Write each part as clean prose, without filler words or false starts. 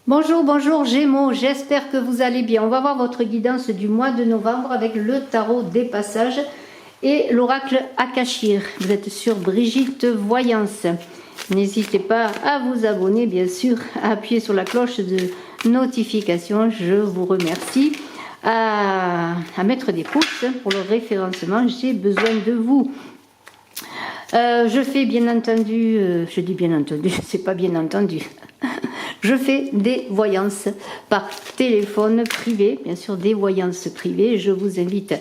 Bonjour, bonjour Gémeaux, j'espère que vous allez bien. On va voir votre guidance du mois de novembre avec le tarot des passages et l'oracle Akashir. Vous êtes sur Brigitte Voyance. N'hésitez pas à vous abonner, bien sûr, à appuyer sur la cloche de notification. Je vous remercie. À mettre des pouces pour le référencement, j'ai besoin de vous. Je fais bien entendu, je dis bien entendu, c'est pas bien entendu. Je fais des voyances par téléphone privé, bien sûr des voyances privées. Je vous invite,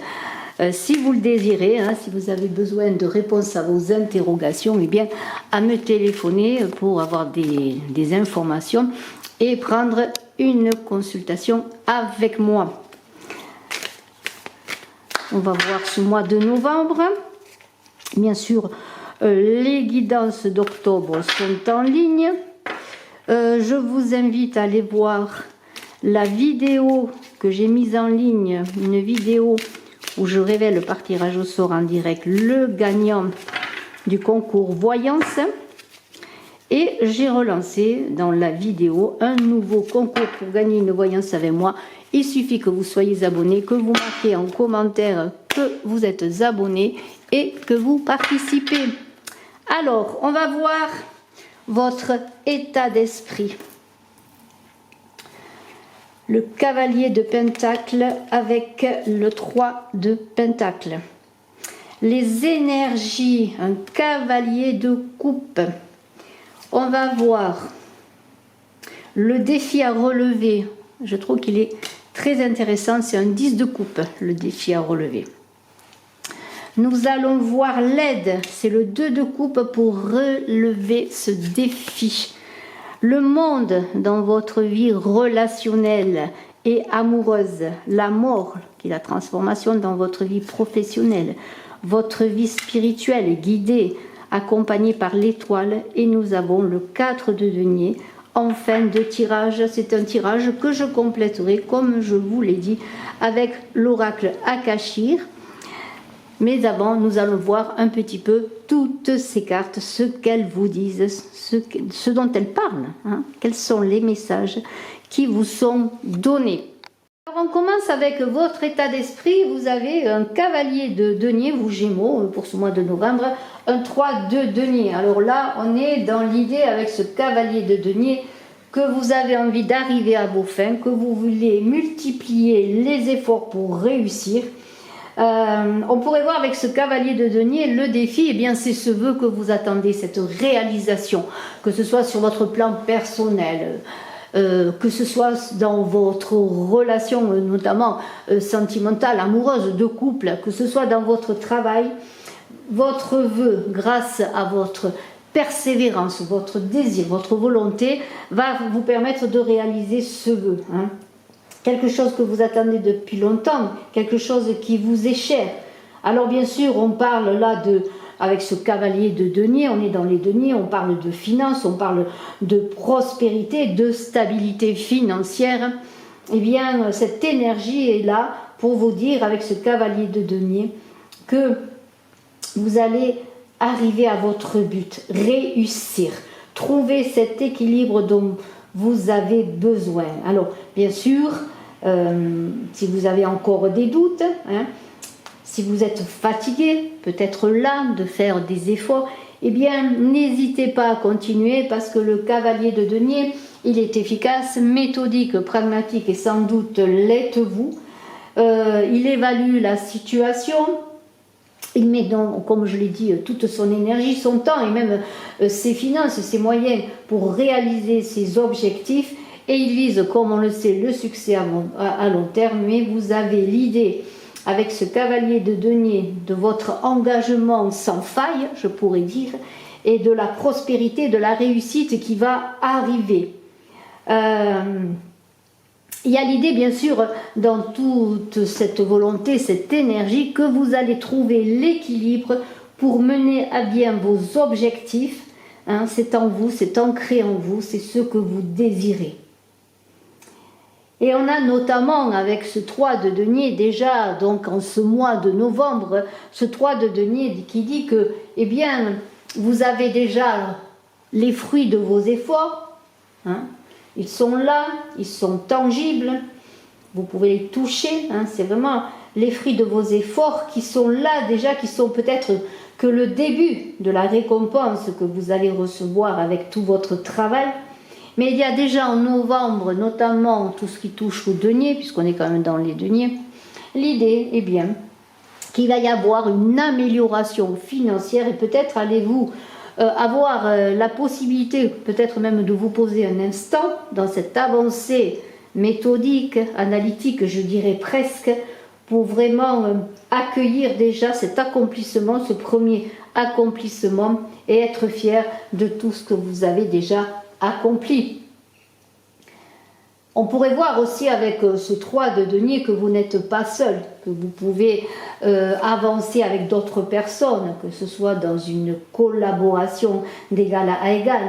si vous le désirez, si vous avez besoin de réponses à vos interrogations, eh bien, à me téléphoner pour avoir des informations et prendre une consultation avec moi. On va voir ce mois de novembre. Bien sûr, les guidances d'octobre sont en ligne. Je vous invite à aller voir la vidéo que j'ai mise en ligne, une vidéo où je révèle par tirage au sort en direct le gagnant du concours Voyance. Et j'ai relancé dans la vidéo un nouveau concours pour gagner une voyance avec moi. Il suffit que vous soyez abonné, que vous marquez en commentaire que vous êtes abonné et que vous participez. Alors, on va voir votre état d'esprit. Le cavalier de Pentacle avec le 3 de Pentacle. Les énergies, un cavalier de coupe. On va voir le défi à relever. Je trouve qu'il est très intéressant. C'est un 10 de coupe, le défi à relever. Nous allons voir l'aide, c'est le 2 de coupe pour relever ce défi. Le monde dans votre vie relationnelle et amoureuse, la mort qui est la transformation dans votre vie professionnelle, votre vie spirituelle est guidée, accompagnée par l'étoile et nous avons le 4 de denier en fin de tirage. C'est un tirage que je compléterai comme je vous l'ai dit avec l'oracle Akashir. Mais avant, nous allons voir un petit peu toutes ces cartes, ce qu'elles vous disent, ce dont elles parlent, quels sont les messages qui vous sont donnés. Alors on commence avec votre état d'esprit. Vous avez un cavalier de denier, vous Gémeaux, pour ce mois de novembre, un 3 de denier. Alors là, on est dans l'idée avec ce cavalier de denier que vous avez envie d'arriver à vos fins, que vous voulez multiplier les efforts pour réussir. On pourrait voir avec ce cavalier de denier le défi, c'est ce vœu que vous attendez, cette réalisation, que ce soit sur votre plan personnel, que ce soit dans votre relation notamment sentimentale, amoureuse, de couple, que ce soit dans votre travail, votre vœu, grâce à votre persévérance, votre désir, votre volonté, va vous permettre de réaliser ce vœu. Quelque chose que vous attendez depuis longtemps, quelque chose qui vous est cher. Alors bien sûr, on parle là avec ce cavalier de denier, on est dans les deniers, on parle de finances, on parle de prospérité, de stabilité financière. Cette énergie est là pour vous dire avec ce cavalier de denier que vous allez arriver à votre but, réussir, trouver cet équilibre dont vous avez besoin. Alors bien sûr, si vous avez encore des doutes, si vous êtes fatigué, peut-être là de faire des efforts, n'hésitez pas à continuer parce que le cavalier de denier, il est efficace, méthodique, pragmatique et sans doute l'êtes-vous. Il évalue la situation, il met donc, comme je l'ai dit, toute son énergie, son temps et même ses finances, ses moyens pour réaliser ses objectifs. Et il vise, comme on le sait, le succès à long terme. Mais vous avez l'idée, avec ce cavalier de denier, de votre engagement sans faille, je pourrais dire, et de la prospérité, de la réussite qui va arriver. Il y a l'idée, bien sûr, dans toute cette volonté, cette énergie, que vous allez trouver l'équilibre pour mener à bien vos objectifs. C'est en vous, c'est ancré en vous, c'est ce que vous désirez. Et on a notamment avec ce 3 de denier déjà, donc en ce mois de novembre, ce 3 de denier qui dit que, vous avez déjà les fruits de vos efforts, Ils sont là, ils sont tangibles, vous pouvez les toucher, hein, c'est vraiment les fruits de vos efforts qui sont là déjà, qui sont peut-être que le début de la récompense que vous allez recevoir avec tout votre travail. Mais il y a déjà en novembre, notamment tout ce qui touche aux deniers, puisqu'on est quand même dans les deniers, l'idée est bien qu'il va y avoir une amélioration financière et peut-être allez-vous avoir la possibilité, peut-être même de vous poser un instant dans cette avancée méthodique, analytique, je dirais presque, pour vraiment accueillir déjà cet accomplissement, ce premier accomplissement et être fier de tout ce que vous avez déjà accompli. On pourrait voir aussi avec ce 3 de denier que vous n'êtes pas seul, que vous pouvez avancer avec d'autres personnes, que ce soit dans une collaboration d'égal à égal.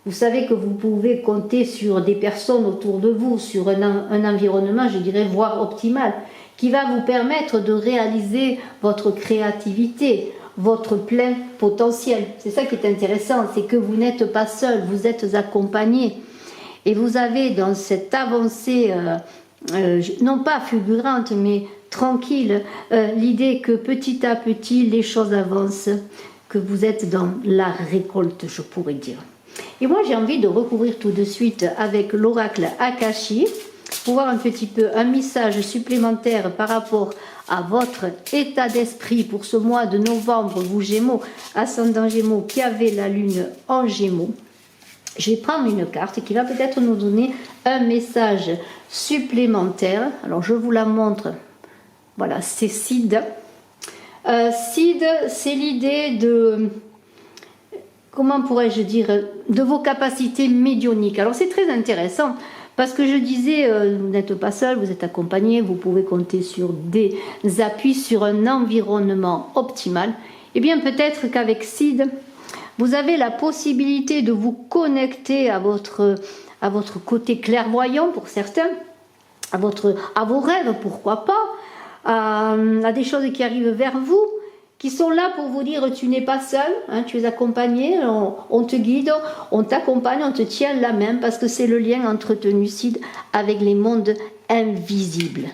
Vous savez que vous pouvez compter sur des personnes autour de vous, sur un environnement, je dirais, voire optimal, qui va vous permettre de réaliser votre créativité, votre plein potentiel. C'est ça qui est intéressant, c'est que vous n'êtes pas seul, vous êtes accompagné. Et vous avez dans cette avancée, non pas fulgurante, mais tranquille, l'idée que petit à petit, les choses avancent, que vous êtes dans la récolte, je pourrais dire. Et moi, j'ai envie de recouvrir tout de suite avec l'oracle Akashi, pour voir un petit peu un message supplémentaire par rapport à votre état d'esprit pour ce mois de novembre, vous Gémeaux, ascendant Gémeaux, qui avez la lune en Gémeaux. Je vais prendre une carte qui va peut-être nous donner un message supplémentaire. Alors, je vous la montre. Voilà, c'est Cid. Cid, c'est l'idée de, comment pourrais-je dire, de vos capacités médiumniques. Alors, c'est très intéressant parce que je disais, vous n'êtes pas seul, vous êtes accompagné, vous pouvez compter sur des appuis, sur un environnement optimal. Eh bien, peut-être qu'avec Cid, vous avez la possibilité de vous connecter à votre côté clairvoyant pour certains, à vos rêves, pourquoi pas, à des choses qui arrivent vers vous, qui sont là pour vous dire tu n'es pas seul, hein, tu es accompagné, on te guide, on t'accompagne, on te tient la main parce que c'est le lien entretenu Cid avec les mondes invisibles.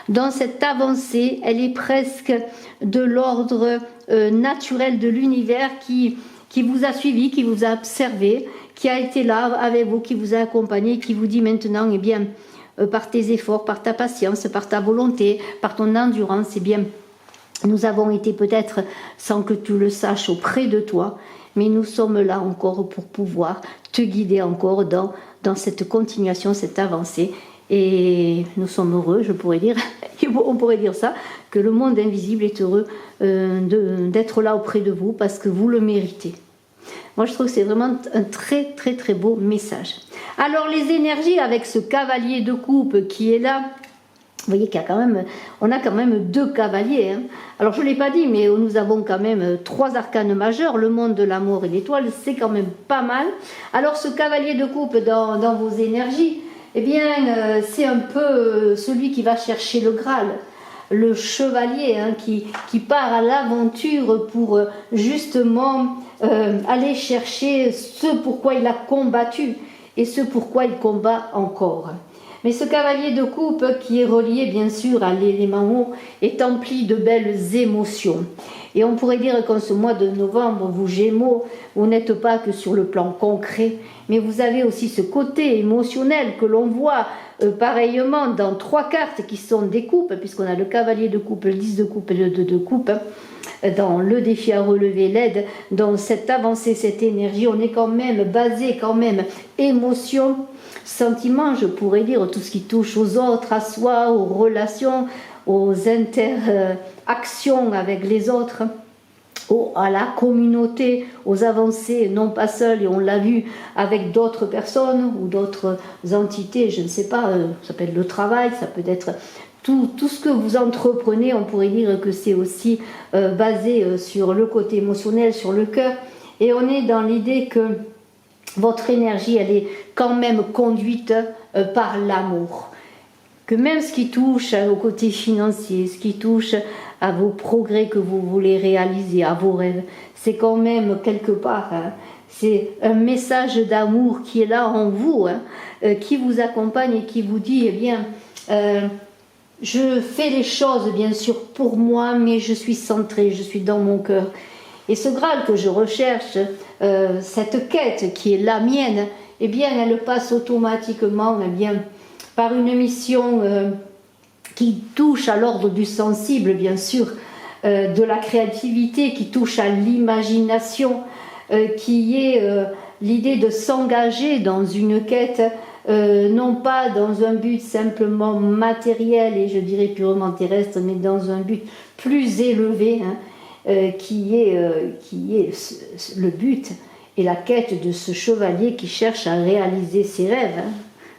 Dans cette avancée, elle est presque de l'ordre naturel de l'univers qui vous a suivi, qui vous a observé, qui a été là avec vous, qui vous a accompagné, qui vous dit maintenant, eh bien, par tes efforts, par ta patience, par ta volonté, par ton endurance, eh bien, nous avons été peut-être, sans que tu le saches, auprès de toi, mais nous sommes là encore pour pouvoir te guider encore dans cette continuation, cette avancée. Et nous sommes heureux, je pourrais dire, on pourrait dire ça, que le monde invisible est heureux d'être là auprès de vous parce que vous le méritez. Moi, je trouve que c'est vraiment un très, très, très beau message. Alors, les énergies avec ce cavalier de coupe qui est là, vous voyez on a quand même 2 cavaliers. Hein. Alors, je ne l'ai pas dit, mais nous avons quand même 3 arcanes majeurs, le monde de l'amour et l'étoile, c'est quand même pas mal. Alors, ce cavalier de coupe dans vos énergies, eh bien, c'est un peu celui qui va chercher le Graal, le chevalier hein, qui part à l'aventure pour justement aller chercher ce pourquoi il a combattu et ce pourquoi il combat encore. Mais ce cavalier de coupe qui est relié bien sûr à l'élément eau est empli de belles émotions. Et on pourrait dire qu'en ce mois de novembre, vous Gémeaux, vous n'êtes pas que sur le plan concret, mais vous avez aussi ce côté émotionnel que l'on voit pareillement dans 3 cartes qui sont des coupes, puisqu'on a le cavalier de coupe, le 10 de coupe et le 2 de coupe. Dans le défi à relever l'aide, dans cette avancée, cette énergie, on est quand même basé, émotion, sentiment, je pourrais dire, tout ce qui touche aux autres, à soi, aux relations, aux interactions avec les autres, à la communauté, aux avancées, non pas seules, et on l'a vu avec d'autres personnes ou d'autres entités, je ne sais pas, ça peut être le travail, ça peut être tout ce que vous entreprenez, on pourrait dire que c'est aussi basé sur le côté émotionnel, sur le cœur, et on est dans l'idée que votre énergie, elle est quand même conduite par l'amour. Que même ce qui touche au côté financier, ce qui touche à vos progrès que vous voulez réaliser, à vos rêves, c'est quand même quelque part, hein, c'est un message d'amour qui est là en vous, hein, qui vous accompagne et qui vous dit, eh bien, je fais les choses bien sûr pour moi, mais je suis centrée, je suis dans mon cœur. Et ce Graal que je recherche, cette quête qui est la mienne, eh bien, elle passe automatiquement, eh bien, par une mission qui touche à l'ordre du sensible, bien sûr, de la créativité, qui touche à l'imagination, qui est l'idée de s'engager dans une quête, non pas dans un but simplement matériel et je dirais purement terrestre, mais dans un but plus élevé, hein, qui est le but et la quête de ce chevalier qui cherche à réaliser ses rêves. Hein.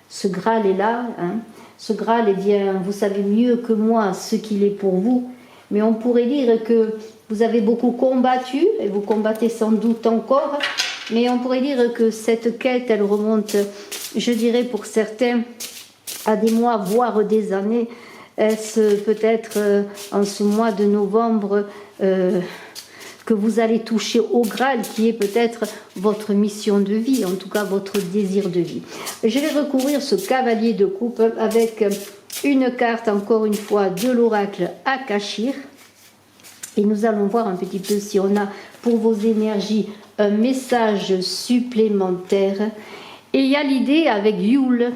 Ce Graal est là, hein. Ce Graal, eh bien, vous savez mieux que moi ce qu'il est pour vous, mais on pourrait dire que vous avez beaucoup combattu, et vous combattez sans doute encore, mais on pourrait dire que cette quête, elle remonte, je dirais pour certains, à des mois, voire des années. Est-ce peut-être en ce mois de novembre que vous allez toucher au Graal, qui est peut-être votre mission de vie, en tout cas votre désir de vie. Je vais recouvrir ce cavalier de coupe avec une carte, encore une fois, de l'oracle Akashir. Et nous allons voir un petit peu si on a pour vos énergies un message supplémentaire. Et il y a l'idée avec Yule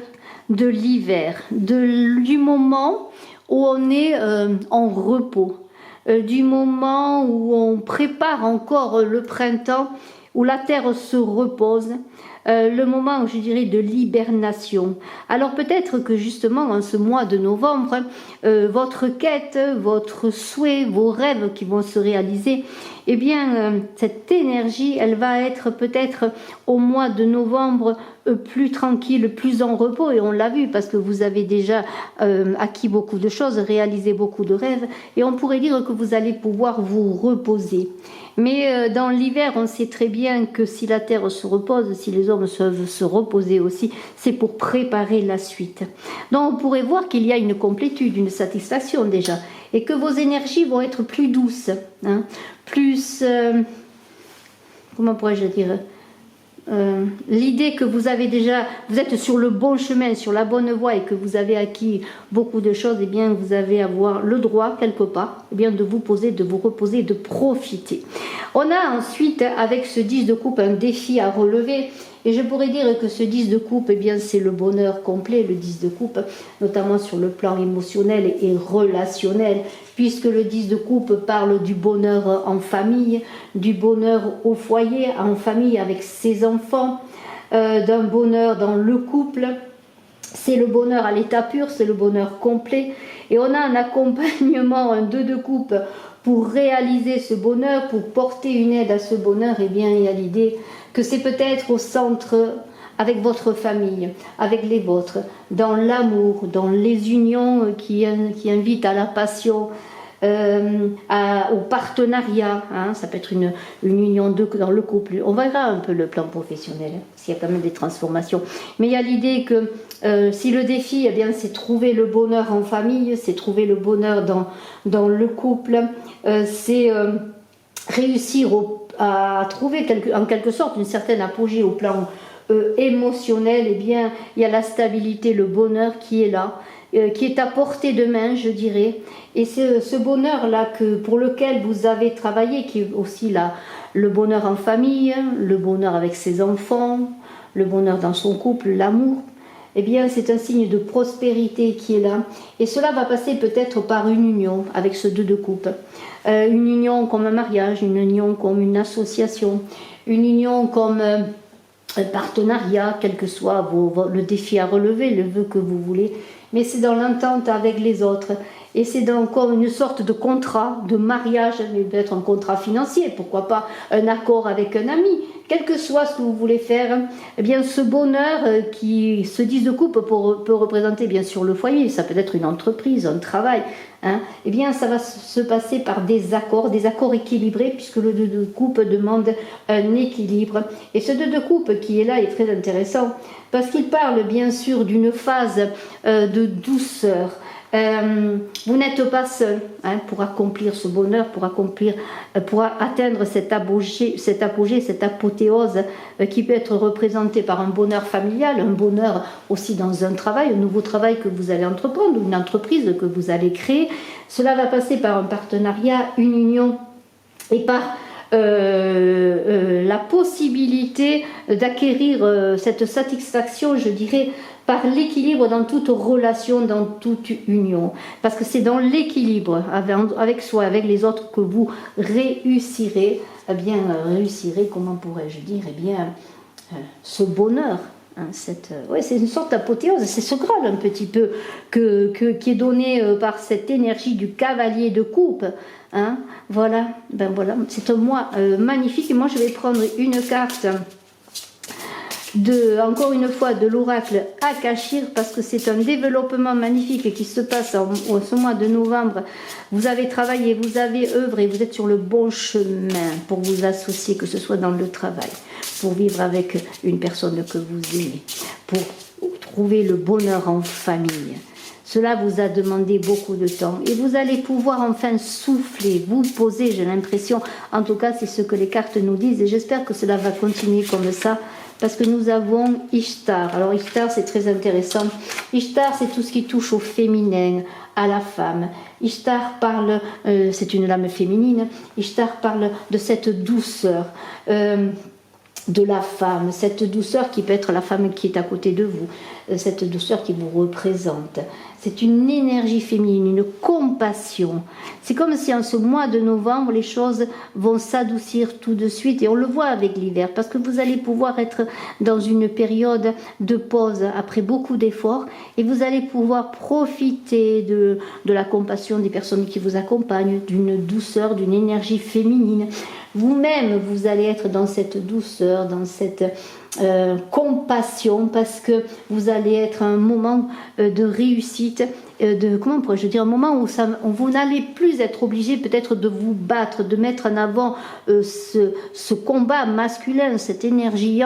de l'hiver, du moment où on est en repos, du moment où on prépare encore le printemps, où la terre se repose, le moment, je dirais, de l'hibernation. Alors peut-être que justement en ce mois de novembre, votre quête, votre souhait, vos rêves qui vont se réaliser, eh bien cette énergie, elle va être peut-être au mois de novembre plus tranquille, plus en repos, et on l'a vu parce que vous avez déjà acquis beaucoup de choses, réalisé beaucoup de rêves, et on pourrait dire que vous allez pouvoir vous reposer. Mais dans l'hiver, on sait très bien que si la terre se repose, si les hommes peuvent se reposer aussi, c'est pour préparer la suite. Donc on pourrait voir qu'il y a une complétude, une satisfaction déjà, et que vos énergies vont être plus douces, hein, plus, comment pourrais-je dire, l'idée que vous avez déjà, vous êtes sur le bon chemin, sur la bonne voie et que vous avez acquis beaucoup de choses, eh bien vous allez avoir le droit quelque part, eh bien de vous poser, de vous reposer, de profiter. On a ensuite avec ce 10 de coupe un défi à relever. Et je pourrais dire que ce 10 de coupe, eh bien, c'est le bonheur complet, le 10 de coupe, notamment sur le plan émotionnel et relationnel, puisque le 10 de coupe parle du bonheur en famille, du bonheur au foyer, en famille avec ses enfants, d'un bonheur dans le couple. C'est le bonheur à l'état pur, c'est le bonheur complet. Et on a un accompagnement, un 2 de coupe, pour réaliser ce bonheur, pour porter une aide à ce bonheur. Eh bien, il y a l'idée que c'est peut-être au centre avec votre famille, avec les vôtres, dans l'amour, dans les unions qui invitent à la passion, au partenariat, hein, ça peut être une union dans le couple. On verra un peu le plan professionnel, s'il y a quand même des transformations. Mais il y a l'idée que si le défi, eh bien, c'est trouver le bonheur en famille, c'est trouver le bonheur dans le couple, c'est réussir à trouver en quelque sorte une certaine apogée au plan émotionnel, eh bien, il y a la stabilité, le bonheur qui est là, qui est à portée de main, je dirais. Et c'est ce bonheur-là pour lequel vous avez travaillé, qui est aussi le bonheur en famille, le bonheur avec ses enfants, le bonheur dans son couple, l'amour. Eh bien, c'est un signe de prospérité qui est là. Et cela va passer peut-être par une union avec ce 2 de coupe. Une union comme un mariage, une union comme une association, une union comme un partenariat, quel que soit le défi à relever, le vœu que vous voulez. Mais c'est dans l'entente avec les autres. Et c'est encore une sorte de contrat, de mariage, mais peut-être un contrat financier, pourquoi pas un accord avec un ami. Quel que soit ce que vous voulez faire, eh bien ce bonheur qui se 10 de coupe peut représenter bien sûr le foyer, ça peut être une entreprise, un travail, hein, eh bien ça va se passer par des accords équilibrés, puisque le 2 de coupe demande un équilibre. Et ce 2 de coupe qui est là est très intéressant, parce qu'il parle bien sûr d'une phase de douceur, Vous n'êtes pas seul pour accomplir ce bonheur, pour atteindre cet apogée, cette apothéose qui peut être représentée par un bonheur familial, un bonheur aussi dans un travail, un nouveau travail que vous allez entreprendre, ou une entreprise que vous allez créer. Cela va passer par un partenariat, une union et par la possibilité d'acquérir cette satisfaction, je dirais, par l'équilibre dans toute relation, dans toute union. Parce que c'est dans l'équilibre avec soi, avec les autres que vous réussirez, comment pourrais-je dire, ce bonheur. C'est une sorte d'apothéose, c'est ce grade un petit peu qui est donné par cette énergie du cavalier de coupe. Voilà, c'est un mois magnifique. Et moi, je vais prendre une carte encore une fois de l'oracle Akashir, parce que c'est un développement magnifique qui se passe en ce mois de novembre. Vous avez travaillé, vous avez œuvré, vous êtes sur le bon chemin pour vous associer, que ce soit dans le travail, pour vivre avec une personne que vous aimez, pour trouver le bonheur en famille. Cela vous a demandé beaucoup de temps et vous allez pouvoir enfin souffler, vous poser, j'ai l'impression. En tout cas, c'est ce que les cartes nous disent et j'espère que cela va continuer comme ça. Parce que nous avons Ishtar. Alors Ishtar, c'est très intéressant. Ishtar, c'est tout ce qui touche au féminin, à la femme. Ishtar parle, c'est une lame féminine, Ishtar parle de cette douceur de la femme, cette douceur qui peut être la femme qui est à côté de vous, cette douceur qui vous représente. C'est une énergie féminine, une compassion. C'est comme si en ce mois de novembre, les choses vont s'adoucir tout de suite. Et on le voit avec l'hiver, parce que vous allez pouvoir être dans une période de pause après beaucoup d'efforts. Et vous allez pouvoir profiter de la compassion des personnes qui vous accompagnent, d'une douceur, d'une énergie féminine. Vous-même, vous allez être dans cette douceur, dans cette compassion, parce que vous allez être un moment de réussite, comment pourrais-je dire, un moment où vous n'allez plus être obligé peut-être de vous battre, de mettre en avant ce combat masculin, cette énergie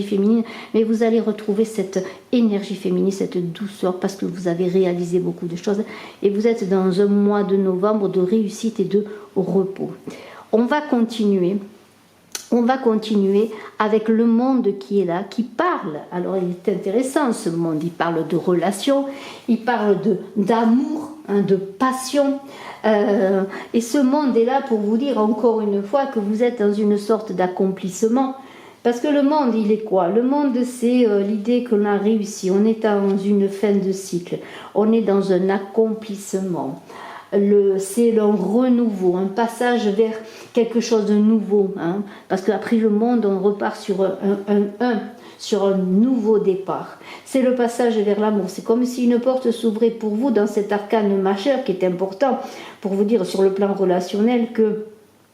féminine, mais vous allez retrouver cette énergie féminine, cette douceur, parce que vous avez réalisé beaucoup de choses et vous êtes dans un mois de novembre de réussite et de repos. On va continuer avec le monde qui est là, qui parle. Alors il est intéressant ce monde, il parle de relations, il parle d'amour, de passion. Et ce monde est là pour vous dire encore une fois que vous êtes dans une sorte d'accomplissement. Parce que le monde, il est quoi? Le monde, c'est l'idée qu'on a réussi, on est dans une fin de cycle, on est dans un accomplissement. C'est un renouveau, un passage vers quelque chose de nouveau, parce qu'après le monde, on repart sur un nouveau départ. C'est le passage vers l'amour. C'est comme si une porte s'ouvrait pour vous dans cet arcane majeur qui est important pour vous dire sur le plan relationnel que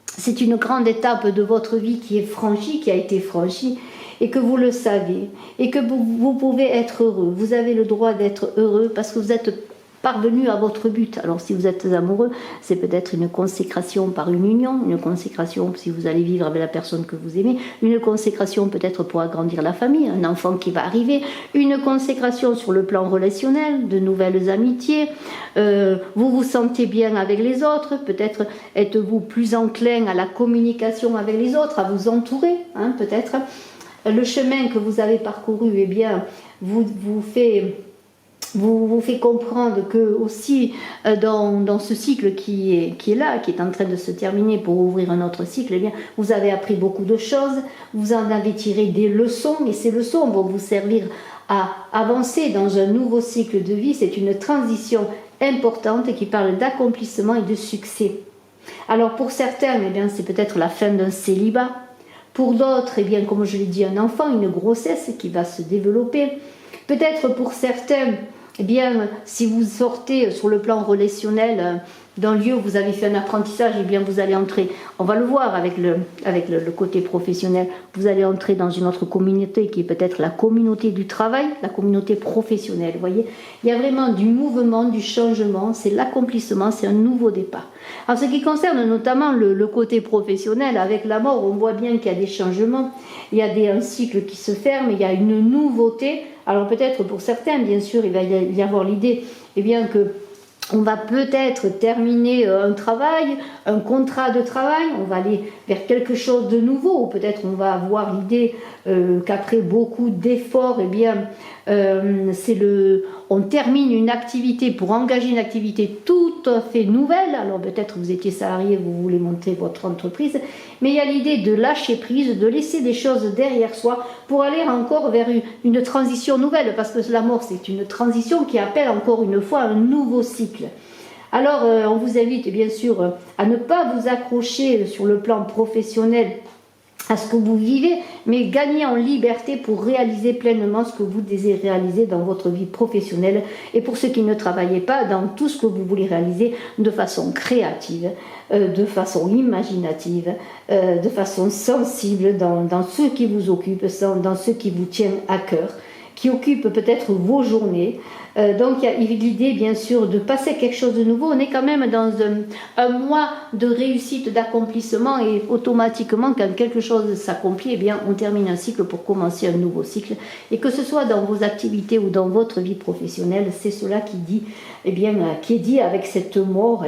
c'est une grande étape de votre vie qui a été franchie, et que vous le savez, et que vous pouvez être heureux. Vous avez le droit d'être heureux parce que vous êtes parvenu à votre but. Alors si vous êtes amoureux, c'est peut-être une consécration par une union, une consécration si vous allez vivre avec la personne que vous aimez, une consécration peut-être pour agrandir la famille, un enfant qui va arriver, une consécration sur le plan relationnel, de nouvelles amitiés, vous vous sentez bien avec les autres, peut-être êtes-vous plus enclin à la communication avec les autres, à vous entourer, peut-être. Le chemin que vous avez parcouru, vous fait comprendre que aussi dans ce cycle qui est là, qui est en train de se terminer pour ouvrir un autre cycle, vous avez appris beaucoup de choses, vous en avez tiré des leçons, et ces leçons vont vous servir à avancer dans un nouveau cycle de vie. C'est une transition importante qui parle d'accomplissement et de succès. Alors pour certains, c'est peut-être la fin d'un célibat. Pour d'autres, comme je l'ai dit, un enfant, une grossesse qui va se développer. Peut-être pour certains, si vous sortez sur le plan relationnel d'un lieu où vous avez fait un apprentissage, vous allez entrer, on va le voir avec le côté professionnel, vous allez entrer dans une autre communauté qui est peut-être la communauté du travail, la communauté professionnelle. Vous voyez, il y a vraiment du mouvement, du changement, c'est l'accomplissement, c'est un nouveau départ. En ce qui concerne notamment le côté professionnel, avec la mort, on voit bien qu'il y a des changements, il y a un cycle qui se ferme, il y a une nouveauté. Alors peut-être pour certains, bien sûr, il va y avoir l'idée que On va peut-être terminer un travail, un contrat de travail, on va aller vers quelque chose de nouveau, ou peut-être on va avoir l'idée qu'après beaucoup d'efforts, eh bien, on termine une activité pour engager une activité tout à fait nouvelle. Alors peut-être vous étiez salarié, vous voulez monter votre entreprise, mais il y a l'idée de lâcher prise, de laisser des choses derrière soi pour aller encore vers une transition nouvelle, parce que la mort c'est une transition qui appelle encore une fois un nouveau cycle. Alors on vous invite bien sûr à ne pas vous accrocher sur le plan professionnel à ce que vous vivez, mais gagner en liberté pour réaliser pleinement ce que vous désirez réaliser dans votre vie professionnelle, et pour ceux qui ne travaillent pas, dans tout ce que vous voulez réaliser de façon créative, de façon imaginative, de façon sensible dans ce qui vous occupe, dans ce qui vous tient à cœur, qui occupe peut-être vos journées. Donc il y a l'idée bien sûr de passer quelque chose de nouveau. On est quand même dans un mois de réussite, d'accomplissement, et automatiquement quand quelque chose s'accomplit, eh bien on termine un cycle pour commencer un nouveau cycle. Et que ce soit dans vos activités ou dans votre vie professionnelle, c'est cela qui dit, eh bien, qui est dit avec cette mort.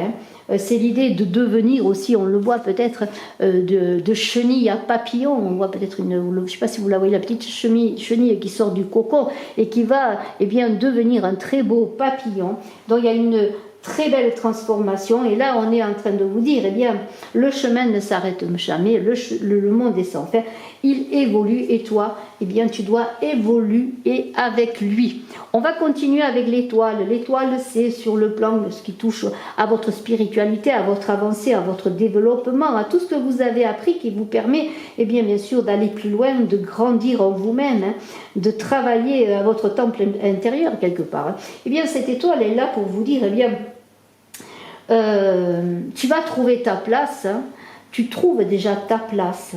C'est l'idée de devenir aussi, on le voit peut-être, de chenille à papillon. On voit peut-être je ne sais pas si vous la voyez, la petite chenille qui sort du cocon et qui va, eh bien, devenir un très beau papillon. Donc il y a une très belle transformation, et là on est en train de vous dire, eh bien, le chemin ne s'arrête jamais, le monde est sans fin, il évolue, et toi, eh bien, tu dois évoluer avec lui. On va continuer avec l'étoile. L'étoile, c'est sur le plan de ce qui touche à votre spiritualité, à votre avancée, à votre développement, à tout ce que vous avez appris qui vous permet, eh bien sûr, d'aller plus loin, de grandir en vous-même, de travailler à votre temple intérieur quelque part. Eh bien, cette étoile est là pour vous dire, eh bien, tu vas trouver ta place, tu trouves déjà ta place.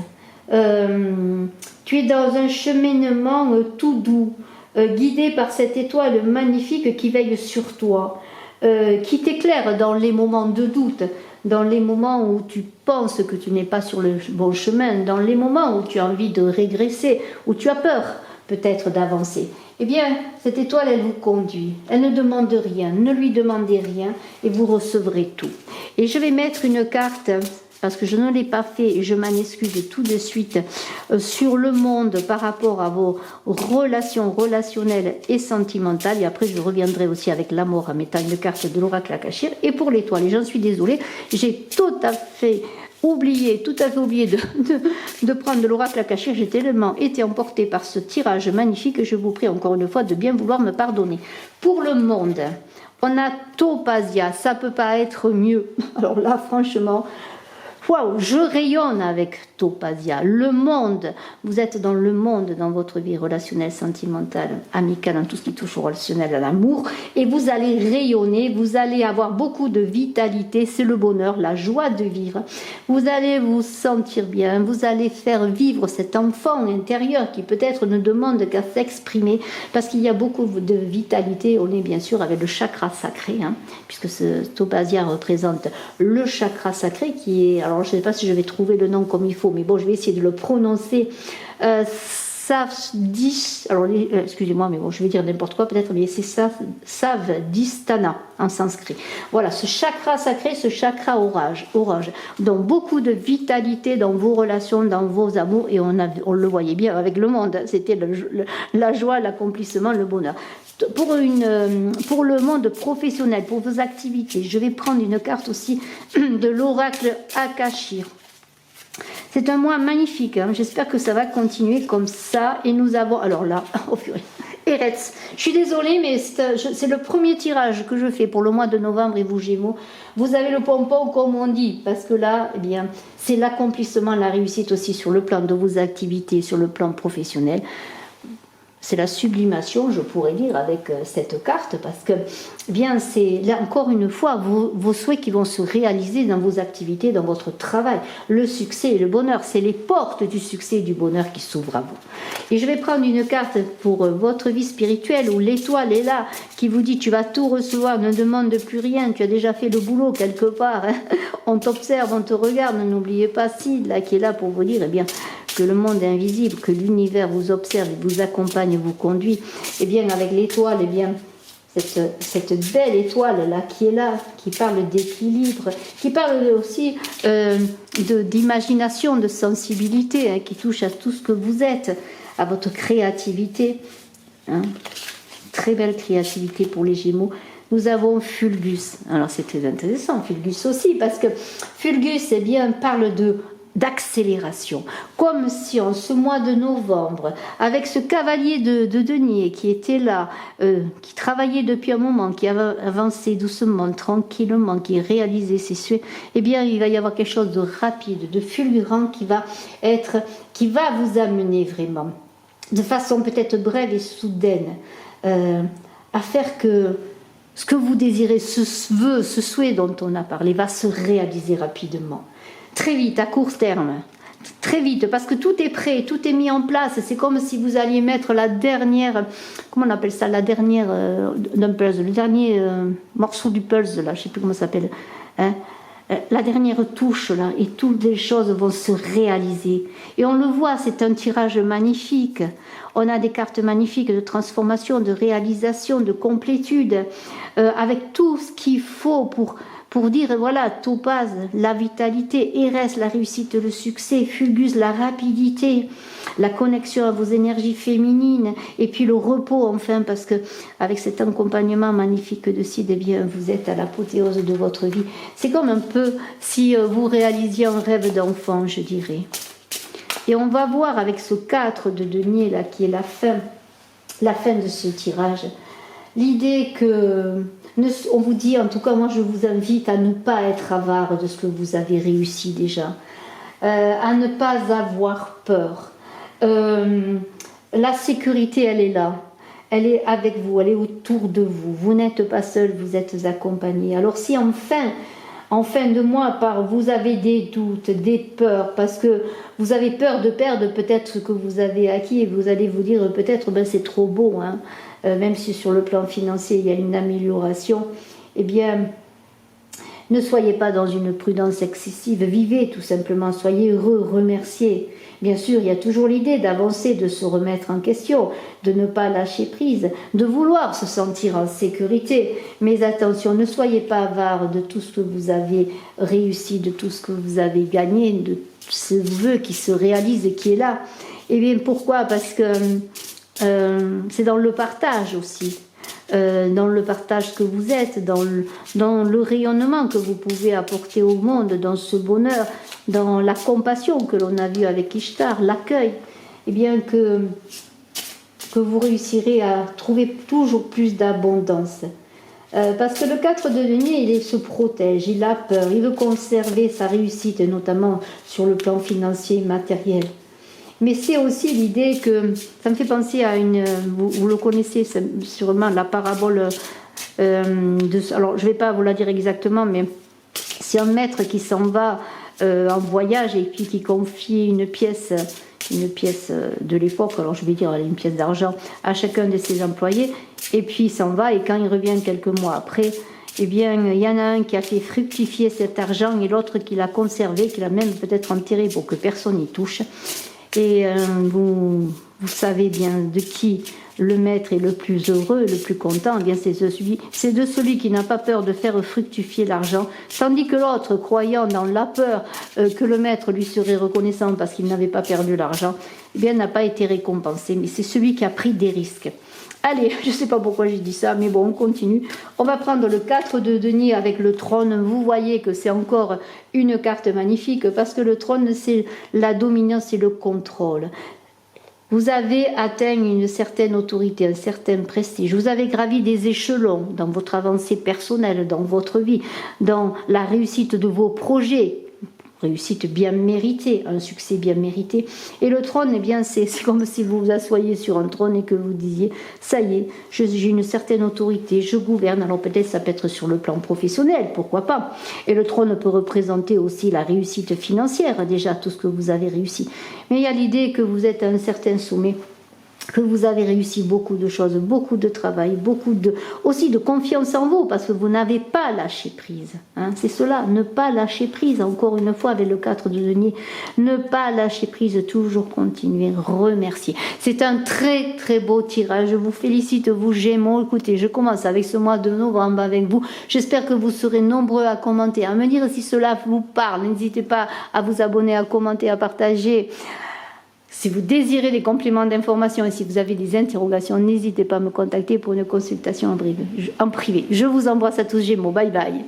Tu es dans un cheminement tout doux, guidé par cette étoile magnifique qui veille sur toi, qui t'éclaire dans les moments de doute, dans les moments où tu penses que tu n'es pas sur le bon chemin, dans les moments où tu as envie de régresser, où tu as peur peut-être d'avancer. Eh bien, cette étoile, elle vous conduit. Elle ne demande rien, ne lui demandez rien, et vous recevrez tout. Et je vais mettre une carte, parce que je ne l'ai pas fait et je m'en excuse tout de suite, sur le monde par rapport à vos relations relationnelles et sentimentales. Et après, je reviendrai aussi avec la mort en mettant une carte de l'oracle Akashir. Et pour l'étoile, et j'en suis désolée, j'ai tout à fait oublié de prendre de l'oracle Akashir. J'ai tellement été emportée par ce tirage magnifique que je vous prie encore une fois de bien vouloir me pardonner. Pour le monde, on a Topasia, ça peut pas être mieux. Alors là, franchement, waouh, je rayonne avec Topasia. Le monde, vous êtes dans le monde, dans votre vie relationnelle, sentimentale, amicale, dans tout ce qui touche au relationnel, à l'amour, et vous allez rayonner, vous allez avoir beaucoup de vitalité, c'est le bonheur, la joie de vivre. Vous allez vous sentir bien, vous allez faire vivre cet enfant intérieur qui peut-être ne demande qu'à s'exprimer, parce qu'il y a beaucoup de vitalité. On est bien sûr avec le chakra sacré, puisque ce Topasia représente le chakra sacré qui est, alors je ne sais pas si je vais trouver le nom comme il faut, mais bon, je vais essayer de le prononcer. Alors excusez-moi, mais bon, je vais dire n'importe quoi peut-être, mais c'est Savdistana en sanskrit. Voilà, ce chakra sacré, ce chakra orange. Donc beaucoup de vitalité dans vos relations, dans vos amours, et on le voyait bien avec le monde, c'était la joie, l'accomplissement, le bonheur. Pour le monde professionnel, pour vos activités, je vais prendre une carte aussi de l'oracle Akashir. C'est un mois magnifique, j'espère que ça va continuer comme ça. Et nous avons, alors là, oh purée, Eretz. Je suis désolée, mais c'est le premier tirage que je fais pour le mois de novembre, et vous Gémeaux, vous avez le pompon comme on dit, parce que là, eh bien, c'est l'accomplissement, la réussite aussi sur le plan de vos activités, sur le plan professionnel. C'est la sublimation, je pourrais dire, avec cette carte, parce que, eh bien, c'est là encore une fois vos souhaits qui vont se réaliser dans vos activités, dans votre travail. Le succès et le bonheur, c'est les portes du succès et du bonheur qui s'ouvrent à vous. Et je vais prendre une carte pour votre vie spirituelle, où l'étoile est là, qui vous dit tu vas tout recevoir, ne demande plus rien, tu as déjà fait le boulot quelque part. On t'observe, on te regarde, n'oubliez pas Sid, là, qui est là pour vous dire, eh bien, que le monde est invisible, que l'univers vous observe, vous accompagne, vous conduit. Et bien avec l'étoile, eh bien, cette belle étoile là qui est là, qui parle d'équilibre, qui parle aussi d'imagination, de sensibilité, hein, qui touche à tout ce que vous êtes, à votre créativité. Hein. Très belle créativité pour les Gémeaux. Nous avons Fulgus. Alors c'est très intéressant, Fulgus aussi, parce que Fulgus, eh bien, parle d'accélération, comme si en ce mois de novembre, avec ce cavalier de denier qui était là, qui travaillait depuis un moment, qui avait avancé doucement, tranquillement, qui réalisait ses souhaits, eh bien il va y avoir quelque chose de rapide, de fulgurant qui va vous amener vraiment, de façon peut-être brève et soudaine, à faire que ce que vous désirez, ce vœu, ce souhait dont on a parlé, va se réaliser rapidement. Très vite, à court terme, très vite, parce que tout est prêt, tout est mis en place. C'est comme si vous alliez mettre la dernière, comment on appelle ça, la dernière d'un puzzle, le dernier morceau du puzzle, là, je ne sais plus comment ça s'appelle, hein, la dernière touche, là, et toutes les choses vont se réaliser. Et on le voit, c'est un tirage magnifique. On a des cartes magnifiques de transformation, de réalisation, de complétude, avec tout ce qu'il faut pour dire, voilà, Topaz, la vitalité, Érès, la réussite, le succès, Fulgus, la rapidité, la connexion à vos énergies féminines, et puis le repos, enfin, parce que avec cet accompagnement magnifique de Cid, eh bien, vous êtes à l'apothéose de votre vie. C'est comme un peu si vous réalisiez un rêve d'enfant, je dirais. Et on va voir avec ce 4 de denier, là, qui est la fin de ce tirage, l'idée que... On vous dit, en tout cas, moi je vous invite à ne pas être avare de ce que vous avez réussi déjà, à ne pas avoir peur. La sécurité, elle est là, elle est avec vous, elle est autour de vous. Vous n'êtes pas seul, vous êtes accompagné. Alors si en fin de mois, vous avez des doutes, des peurs, parce que vous avez peur de perdre peut-être ce que vous avez acquis, et vous allez vous dire peut-être c'est trop beau, hein. Même si sur le plan financier il y a une amélioration, eh bien, ne soyez pas dans une prudence excessive, vivez tout simplement, soyez heureux, remerciez. Bien sûr, il y a toujours l'idée d'avancer, de se remettre en question, de ne pas lâcher prise, de vouloir se sentir en sécurité. Mais attention, ne soyez pas avare de tout ce que vous avez réussi, de tout ce que vous avez gagné, de ce vœu qui se réalise et qui est là. Eh bien, pourquoi ? Parce que c'est dans le partage aussi, dans le partage que vous êtes, dans le rayonnement que vous pouvez apporter au monde, dans ce bonheur, dans la compassion que l'on a vue avec Ishtar, l'accueil, et bien que vous réussirez à trouver toujours plus d'abondance. Parce que le 4 de denier, il se protège, il a peur, il veut conserver sa réussite, notamment sur le plan financier et matériel. Mais c'est aussi l'idée que, ça me fait penser à vous le connaissez sûrement, la parabole alors je ne vais pas vous la dire exactement, mais c'est un maître qui s'en va en voyage et puis qui confie une pièce de l'époque, alors je vais dire une pièce d'argent, à chacun de ses employés, et puis il s'en va, et quand il revient quelques mois après, eh bien, il y en a un qui a fait fructifier cet argent et l'autre qui l'a conservé, qui l'a même peut-être enterré pour que personne n'y touche. Et vous savez bien de qui le maître est le plus heureux, le plus content, eh bien c'est de celui qui n'a pas peur de faire fructifier l'argent, tandis que l'autre, croyant dans la peur que le maître lui serait reconnaissant parce qu'il n'avait pas perdu l'argent, eh bien n'a pas été récompensé. Mais c'est celui qui a pris des risques. Allez, je ne sais pas pourquoi j'ai dit ça, mais bon, on continue. On va prendre le 4 de denier avec le trône. Vous voyez que c'est encore une carte magnifique parce que le trône, c'est la dominance et le contrôle. Vous avez atteint une certaine autorité, un certain prestige. Vous avez gravi des échelons dans votre avancée personnelle, dans votre vie, dans la réussite de vos projets. Réussite bien méritée, un succès bien mérité. Et le trône, eh bien, c'est comme si vous vous assoyiez sur un trône et que vous disiez, ça y est, j'ai une certaine autorité, je gouverne. Alors peut-être ça peut être sur le plan professionnel, pourquoi pas. Et le trône peut représenter aussi la réussite financière, déjà tout ce que vous avez réussi. Mais il y a l'idée que vous êtes à un certain sommet. que vous avez réussi beaucoup de choses, beaucoup de travail, aussi de confiance en vous, parce que vous n'avez pas lâché prise. Hein. C'est cela, ne pas lâcher prise, encore une fois avec le 4 de denier, ne pas lâcher prise, toujours continuer, remercier. C'est un très très beau tirage, je vous félicite vous Gémeaux. Écoutez, je commence avec ce mois de novembre avec vous, j'espère que vous serez nombreux à commenter, à me dire si cela vous parle, n'hésitez pas à vous abonner, à commenter, à partager. Si vous désirez des compléments d'information et si vous avez des interrogations, n'hésitez pas à me contacter pour une consultation en privé. Je vous embrasse à tous Gémeaux. Bye bye.